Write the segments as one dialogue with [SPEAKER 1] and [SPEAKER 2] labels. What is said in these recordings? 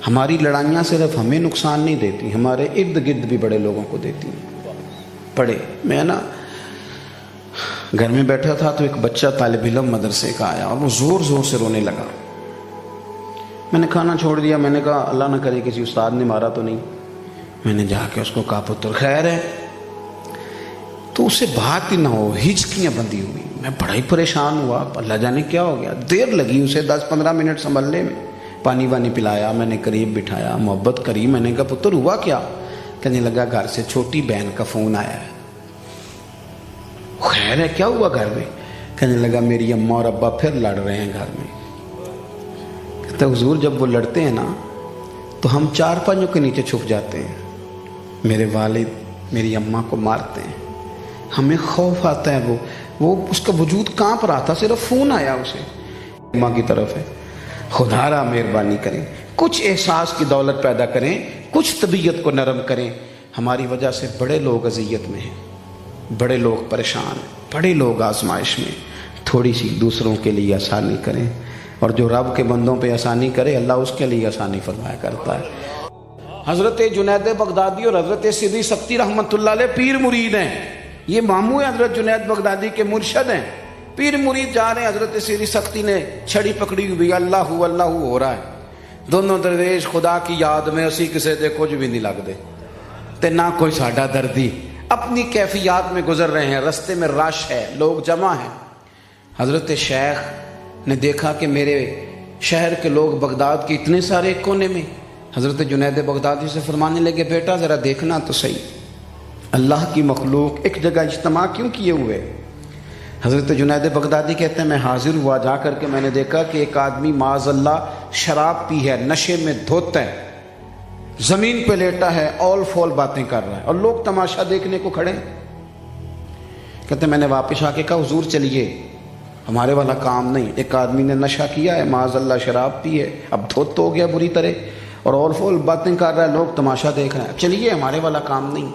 [SPEAKER 1] ہماری لڑائیاں صرف ہمیں نقصان نہیں دیتی، ہمارے ارد گرد بھی بڑے لوگوں کو دیتی ہیں۔ پڑھے میں نا گھر میں بیٹھا تھا تو ایک بچہ طالب علم مدرسے کا آیا اور وہ زور زور سے رونے لگا۔ میں نے کھانا چھوڑ دیا، میں نے کہا اللہ نہ کرے کسی استاد نے مارا تو نہیں۔ میں نے جا کے اس کو کہا پتر خیر ہے؟ تو اسے بات ہی نہ ہو، ہچکیاں بندھی ہوئی۔ میں بڑا ہی پریشان ہوا، اللہ جانے کیا ہو گیا۔ دیر لگی اسے 10-15 منٹ سنبھلنے میں، پانی وانی پلایا، میں نے قریب بٹھایا، محبت کری۔ میں نے کہا پتر ہوا کیا؟ کہنے لگا گھر سے چھوٹی بہن کا فون آیا ہے۔ خیر ہے کیا ہوا گھر میں؟ کہنے لگا میری اماں اور ابا پھر لڑ رہے ہیں گھر میں۔ کہتا حضور جب وہ لڑتے ہیں نا تو ہم 4 پانچوں کے نیچے چھپ جاتے ہیں۔ میرے والد میری اماں کو مارتے ہیں، ہمیں خوف آتا ہے، وہ اس کا وجود کانپ رہا تھا، صرف فون آیا اسے، اماں کی طرف ہے۔ خدا را مہربانی کریں، کچھ احساس کی دولت پیدا کریں، کچھ طبیعت کو نرم کریں۔ ہماری وجہ سے بڑے لوگ اذیت میں ہیں، بڑے لوگ پریشان ہیں، بڑے لوگ آزمائش میں۔ تھوڑی سی دوسروں کے لیے آسانی کریں، اور جو رب کے بندوں پہ آسانی کرے اللہ اس کے لیے آسانی فرمایا کرتا ہے۔ حضرت جنید بغدادی اور حضرت سیدی سکتی رحمۃ اللہ علیہ پیر مرید ہیں، یہ ماموں ہیں حضرت جنید بغدادی کے، مرشد ہیں، پیر مرید جا رہے ہیں۔ حضرت سیدی سکتی نے چھڑی پکڑی ہوئی، اللہ اللہ ہو رہا ہے، دونوں درویش خدا کی یاد میں، اسی کسے دے کچھ بھی نہیں لگ دے تے نہ کوئی ساڈا دردی، اپنی کیفیات میں گزر رہے ہیں۔ رستے میں رش ہے، لوگ جمع ہیں۔ حضرت شیخ نے دیکھا کہ میرے شہر کے لوگ بغداد کے اتنے سارے کونے میں، حضرت جنید بغدادی سے فرمانے لگے بیٹا ذرا دیکھنا تو صحیح، اللہ کی مخلوق ایک جگہ اجتماع کیوں کیے ہوئے؟ حضرت جنید بغدادی کہتے ہیں میں حاضر ہوا، جا کر کے میں نے دیکھا کہ ایک آدمی معاذ اللہ شراب پی ہے، نشے میں دھوتا ہے، زمین پہ لیٹا ہے، اول فول باتیں کر رہا ہے، اور لوگ تماشا دیکھنے کو کھڑے ہیں۔ کہتے ہیں میں نے واپس آ کے کہا حضور چلیے، ہمارے والا کام نہیں، ایک آدمی نے نشہ کیا ہے، معاذ اللہ شراب پی ہے، اب دھوت ہو گیا بری طرح، اور اول فول باتیں کر رہا ہے، لوگ تماشا دیکھ رہے ہیں، چلیے ہمارے والا کام نہیں۔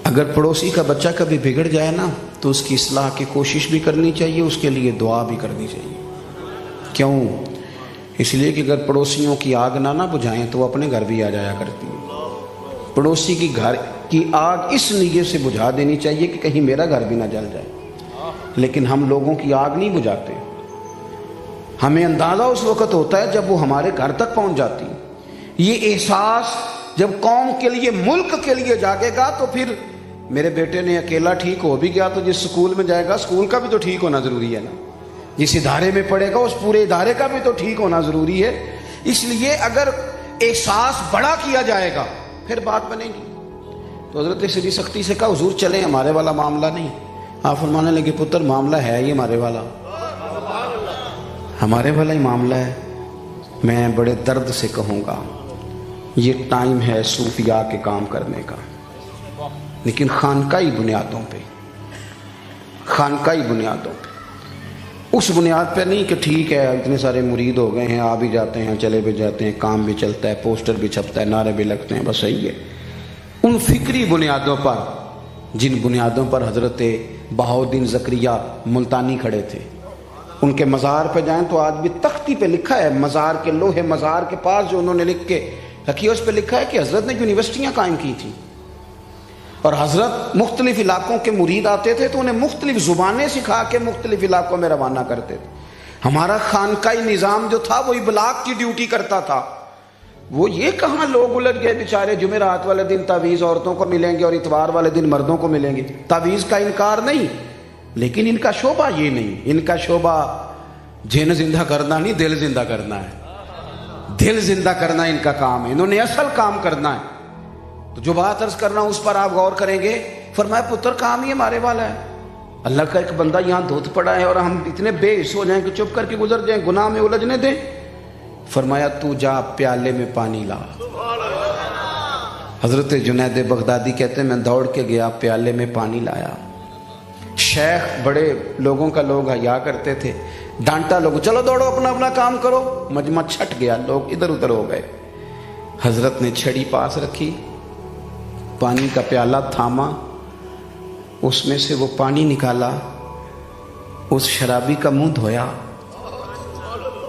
[SPEAKER 1] اگر پڑوسی کا بچہ کبھی بگڑ جائے نا تو اس کی اصلاح کی کوشش بھی کرنی چاہیے، اس کے لیے دعا بھی کرنی چاہیے۔ کیوں؟ اس لیے کہ اگر پڑوسیوں کی آگ نہ بجھائیں تو وہ اپنے گھر بھی آ جایا کرتی ہے۔ پڑوسی کی گھر کی آگ اس نیت سے بجھا دینی چاہیے کہ کہیں میرا گھر بھی نہ جل جائے، لیکن ہم لوگوں کی آگ نہیں بجھاتے۔ ہمیں اندازہ اس وقت ہوتا ہے جب وہ ہمارے گھر تک پہنچ جاتی۔ یہ احساس جب قوم کے لیے، ملک کے لیے جاگے گا تو پھر میرے بیٹے نے اکیلا ٹھیک ہو بھی گیا تو جس سکول میں جائے گا اسکول کا بھی تو ٹھیک ہونا ضروری ہے نا، جس ادارے میں پڑھے گا اس پورے ادارے کا بھی تو ٹھیک ہونا ضروری ہے۔ اس لیے اگر احساس بڑا کیا جائے گا پھر بات بنے گی۔ تو حضرت سیدی سکتی سے کہا حضور چلیں، ہمارے والا معاملہ نہیں۔ آپ فرمانے لگے پتر معاملہ ہے ہی ہمارے والا، ہمارے والا ہی معاملہ ہے۔ میں بڑے درد سے کہوں گا یہ ٹائم ہے صوفیاء کے کام کرنے کا، لیکن خانقاہی بنیادوں پہ، خانقاہی بنیادوں پہ، اس بنیاد پہ نہیں کہ ٹھیک ہے اتنے سارے مرید ہو گئے ہیں، آ بھی جاتے ہیں چلے بھی جاتے ہیں، کام بھی چلتا ہے، پوسٹر بھی چھپتا ہے، نعرے بھی لگتے ہیں، بس صحیح ہے۔ ان فکری بنیادوں پر، جن بنیادوں پر حضرت بہاؤالدین زکریا ملتانی کھڑے تھے، ان کے مزار پہ جائیں تو آج بھی تختی پہ لکھا ہے، مزار کے لوہے مزار کے پاس جو انہوں نے لکھ کے رکھی ہے اس پہ لکھا ہے کہ حضرت نے یونیورسٹیاں قائم کی تھیں، اور حضرت مختلف علاقوں کے مرید آتے تھے تو انہیں مختلف زبانیں سکھا کے مختلف علاقوں میں روانہ کرتے تھے۔ ہمارا خانقاہی نظام جو تھا وہ ابلاغ کی ڈیوٹی کرتا تھا۔ وہ یہ کہاں لوگ الجھ گئے بیچارے، جمعرات والے دن تعویذ عورتوں کو ملیں گے اور اتوار والے دن مردوں کو ملیں گے۔ تعویذ کا انکار نہیں، لیکن ان کا شعبہ یہ نہیں، ان کا شعبہ جن زندہ کرنا نہیں، دل زندہ کرنا ہے، دل زندہ کرنا ان کا کام ہے، انہوں نے اصل کام کرنا ہے۔ تو جو بات عرض کرنا اس پر آپ غور کریں گے، فرمایا پتر کام ہی ہمارے والا ہے۔ اللہ کا ایک بندہ یہاں دھوت پڑا ہے اور ہم اتنے بے حس ہو جائیں کہ چپ کر کے گزر جائیں، گناہ میں الجھنے دیں۔ فرمایا تو جا پیالے میں پانی لا۔ حضرت جنید بغدادی کہتے ہیں میں دوڑ کے گیا، پیالے میں پانی لایا۔ شیخ بڑے لوگوں کا لوگ حیا کرتے تھے، ڈانٹا لوگ چلو دوڑو اپنا اپنا کام کرو، مجمع چھٹ گیا، لوگ ادھر ادھر ہو گئے۔ حضرت نے چھڑی پاس رکھی، پانی کا پیالہ تھاما، اس میں سے وہ پانی نکالا، اس شرابی کا منہ دھویا،